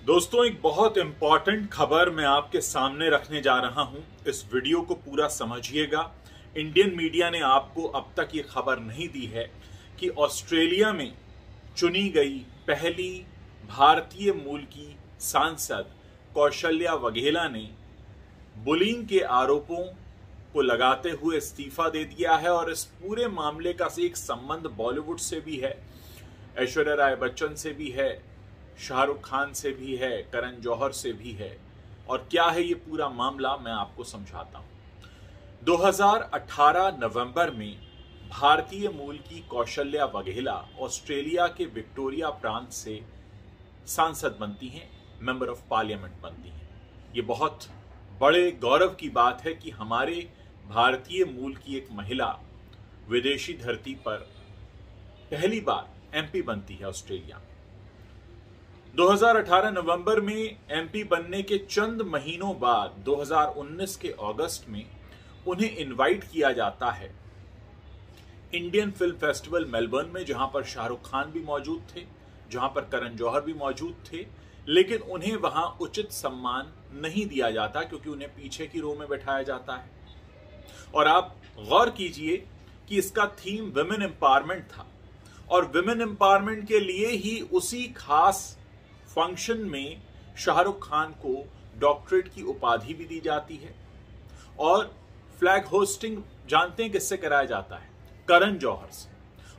दोस्तों, एक बहुत इंपॉर्टेंट खबर मैं आपके सामने रखने जा रहा हूं। इस वीडियो को पूरा समझिएगा। इंडियन मीडिया ने आपको अब तक ये खबर नहीं दी है कि ऑस्ट्रेलिया में चुनी गई पहली भारतीय मूल की सांसद कौशल्या वाघेला ने बुलिंग के आरोपों को लगाते हुए इस्तीफा दे दिया है। और इस पूरे मामले का एक संबंध बॉलीवुड से भी है, ऐश्वर्या राय बच्चन से भी है, शाहरुख खान से भी है, करण जौहर से भी है। और क्या है ये पूरा मामला, मैं आपको समझाता हूं। 2018 नवंबर में भारतीय मूल की कौशल्या वाघेला ऑस्ट्रेलिया के विक्टोरिया प्रांत से सांसद बनती हैं, मेंबर ऑफ पार्लियामेंट बनती हैं। ये बहुत बड़े गौरव की बात है कि हमारे भारतीय मूल की एक महिला विदेशी धरती पर पहली बार एमपी बनती है ऑस्ट्रेलिया। 2018 नवंबर में एमपी बनने के चंद महीनों बाद 2019 के अगस्त में उन्हें इनवाइट किया जाता है इंडियन फिल्म फेस्टिवल मेलबर्न में, जहां पर शाहरुख खान भी मौजूद थे, जहां पर करण जौहर भी मौजूद थे। लेकिन उन्हें वहां उचित सम्मान नहीं दिया जाता क्योंकि उन्हें पीछे की रो में बैठाया जाता है। और आप गौर कीजिए कि इसका थीम विमेन एम्पावरमेंट था और विमेन एम्पावरमेंट के लिए ही उसी खास फंक्शन में शाहरुख खान को डॉक्टरेट की उपाधि भी दी जाती है। और फ्लैग होस्टिंग जानते हैं किससे कराया जाता है? करण जौहर से।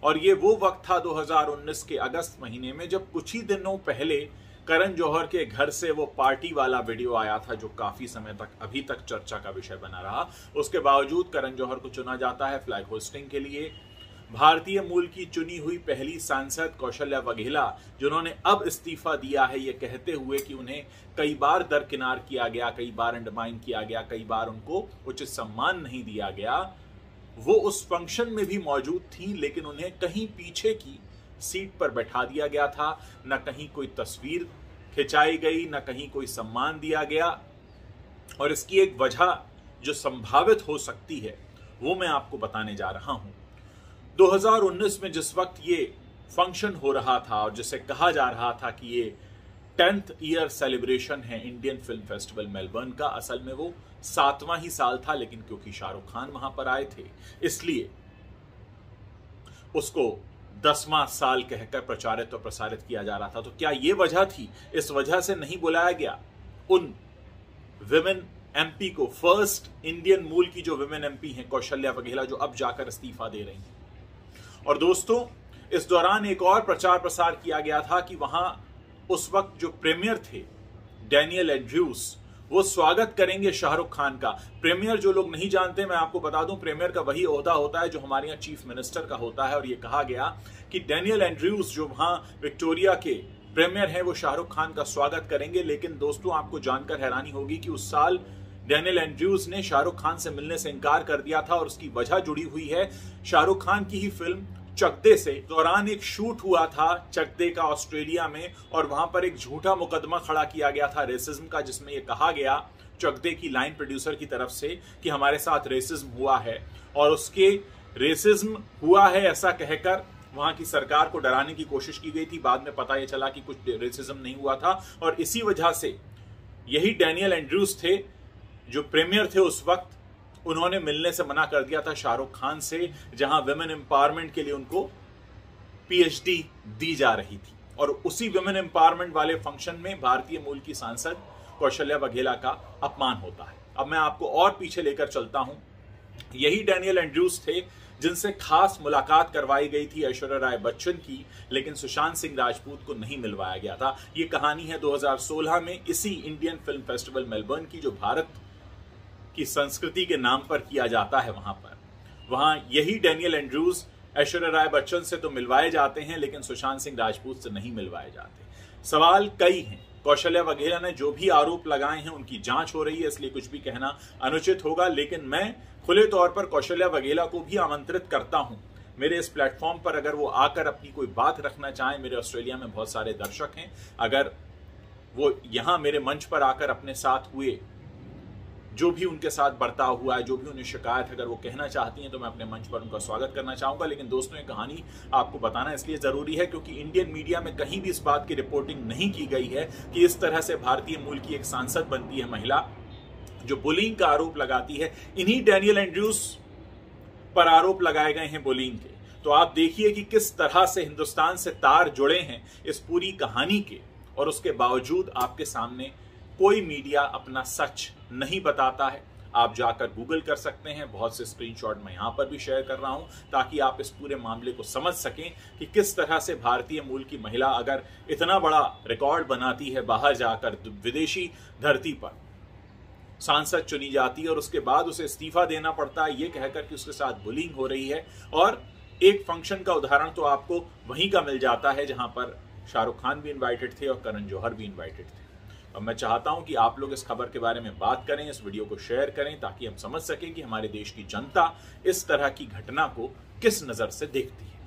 और ये वो वक्त था 2019 के अगस्त महीने में जब कुछ ही दिनों पहले करण जौहर के घर से वो पार्टी वाला वीडियो आया था जो काफी समय तक अभी तक चर्चा का विषय बना रहा। उसके बावजूद करण जौहर को चुना जाता है फ्लैग होस्टिंग के लिए। भारतीय मूल की चुनी हुई पहली सांसद कौशल्या वाघेला, जिन्होंने अब इस्तीफा दिया है ये कहते हुए कि उन्हें कई बार दरकिनार किया गया, कई बार अंडरमाइन किया गया, कई बार उनको उचित सम्मान नहीं दिया गया, वो उस फंक्शन में भी मौजूद थी। लेकिन उन्हें कहीं पीछे की सीट पर बैठा दिया गया था, न कहीं कोई तस्वीर खिंचाई गई, न कहीं कोई सम्मान दिया गया। और इसकी एक वजह जो संभावित हो सकती है वो मैं आपको बताने जा रहा हूं। 2019 में जिस वक्त ये फंक्शन हो रहा था और जिसे कहा जा रहा था कि ये 10th ईयर सेलिब्रेशन है इंडियन फिल्म फेस्टिवल मेलबर्न का, असल में वो 7वां ही साल था। लेकिन क्योंकि शाहरुख खान वहां पर आए थे इसलिए उसको 10वां साल कहकर प्रचारित और प्रसारित किया जा रहा था। तो क्या ये वजह थी? इस वजह से नहीं बुलाया गया उन विमेन एमपी को, फर्स्ट इंडियन मूल की जो विमेन एमपी हैं कौशल्या वाघेला, जो अब जाकर इस्तीफा दे रही हैं। और दोस्तों, इस दौरान एक और प्रचार प्रसार किया गया था कि वहां उस वक्त जो प्रीमियर थे डैनियल एंड्रयूज, वो स्वागत करेंगे शाहरुख खान का। प्रीमियर जो लोग नहीं जानते, मैं आपको बता दूं, प्रीमियर का वही ओहदा होता है जो हमारे यहाँ चीफ मिनिस्टर का होता है। और ये कहा गया कि डैनियल एंड्रयूज जो वहां विक्टोरिया के प्रीमियर हैं वो शाहरुख खान का स्वागत करेंगे। लेकिन दोस्तों, आपको जानकर हैरानी होगी कि उस साल डैनियल एंड्रयूज ने शाहरुख खान से मिलने से इनकार कर दिया था। और उसकी वजह जुड़ी हुई है शाहरुख खान की ही फिल्म चक दे से। दौरान एक शूट हुआ था चक दे का ऑस्ट्रेलिया में, और वहां पर एक झूठा मुकदमा खड़ा किया गया था रेसिज्म का, जिसमें यह कहा गया चक दे की लाइन प्रोड्यूसर की तरफ से कि हमारे साथ रेसिज्म हुआ है। और उसके रेसिज्म हुआ है ऐसा कहकर वहां की सरकार को डराने की कोशिश की गई थी। बाद में पता यह चला कि कुछ रेसिज्म नहीं हुआ था। और इसी वजह से यही डैनियल एंड्रयूज थे जो प्रीमियर थे उस वक्त, उन्होंने मिलने से मना कर दिया था शाहरुख खान से, जहां विमेन एम्पावरमेंट के लिए उनको पीएचडी दी जा रही थी। और उसी विमेन एम्पावरमेंट वाले फंक्शन में भारतीय मूल की सांसद कौशल्या वाघेला का अपमान होता है। अब मैं आपको और पीछे लेकर चलता हूं। यही डैनियल एंड्रयूज थे जिनसे खास मुलाकात करवाई गई थी ऐश्वर्या राय बच्चन की, लेकिन सुशांत सिंह राजपूत को नहीं मिलवाया गया था। ये कहानी है 2016 में इसी इंडियन फिल्म फेस्टिवल मेलबर्न की, जो भारत की संस्कृति के नाम पर किया जाता है। वहां यही डैनियल एंड्रयूज ऐश्वर्या राय बच्चन से तो मिलवाए जाते हैं, लेकिन सुशांत सिंह राजपूत से नहीं मिलवाए जाते। सवाल कई हैं। कौशल्या वाघेला ने जो भी आरोप लगाए हैं उनकी जांच हो रही है, इसलिए कुछ भी कहना अनुचित होगा। लेकिन मैं खुले तौर पर कौशल्या वाघेला को भी आमंत्रित करता हूं मेरे इस प्लेटफॉर्म पर, अगर वो आकर अपनी कोई बात रखना चाहें। मेरे ऑस्ट्रेलिया में बहुत सारे दर्शक हैं, अगर वो यहां मेरे मंच पर आकर अपने साथ हुए जो भी उनके साथ बर्ताव हुआ है, जो भी उन्हें शिकायत अगर वो कहना चाहती हैं तो मैं अपने मंच पर उनका स्वागत करना चाहूंगा। लेकिन दोस्तों, ये कहानी आपको बताना इसलिए जरूरी है क्योंकि इंडियन मीडिया में कहीं भी इस बात की रिपोर्टिंग नहीं की गई है कि इस तरह से भारतीय मूल की एक सांसद बनती है महिला जो बुलिंग का आरोप लगाती है। इन्हीं डैनियल एंड्रयूज पर आरोप लगाए गए हैं बुलिंग के। तो आप देखिए कि किस तरह से हिंदुस्तान से तार जुड़े हैं इस पूरी कहानी के, और उसके बावजूद आपके सामने कोई मीडिया अपना सच नहीं बताता है। आप जाकर गूगल कर सकते हैं, बहुत से स्क्रीनशॉट मैं यहां पर भी शेयर कर रहा हूं ताकि आप इस पूरे मामले को समझ सकें कि किस तरह से भारतीय मूल की महिला अगर इतना बड़ा रिकॉर्ड बनाती है, बाहर जाकर विदेशी धरती पर सांसद चुनी जाती है और उसके बाद उसे इस्तीफा देना पड़ता है ये कहकर कि उसके साथ बुलिंग हो रही है। और एक फंक्शन का उदाहरण तो आपको वहीं का मिल जाता है जहां पर शाहरुख खान भी इनवाइटेड थे और करण जौहर भी इनवाइटेड थे। अब मैं चाहता हूं कि आप लोग इस खबर के बारे में बात करें, इस वीडियो को शेयर करें ताकि हम समझ सकें कि हमारे देश की जनता इस तरह की घटना को किस नजर से देखती है।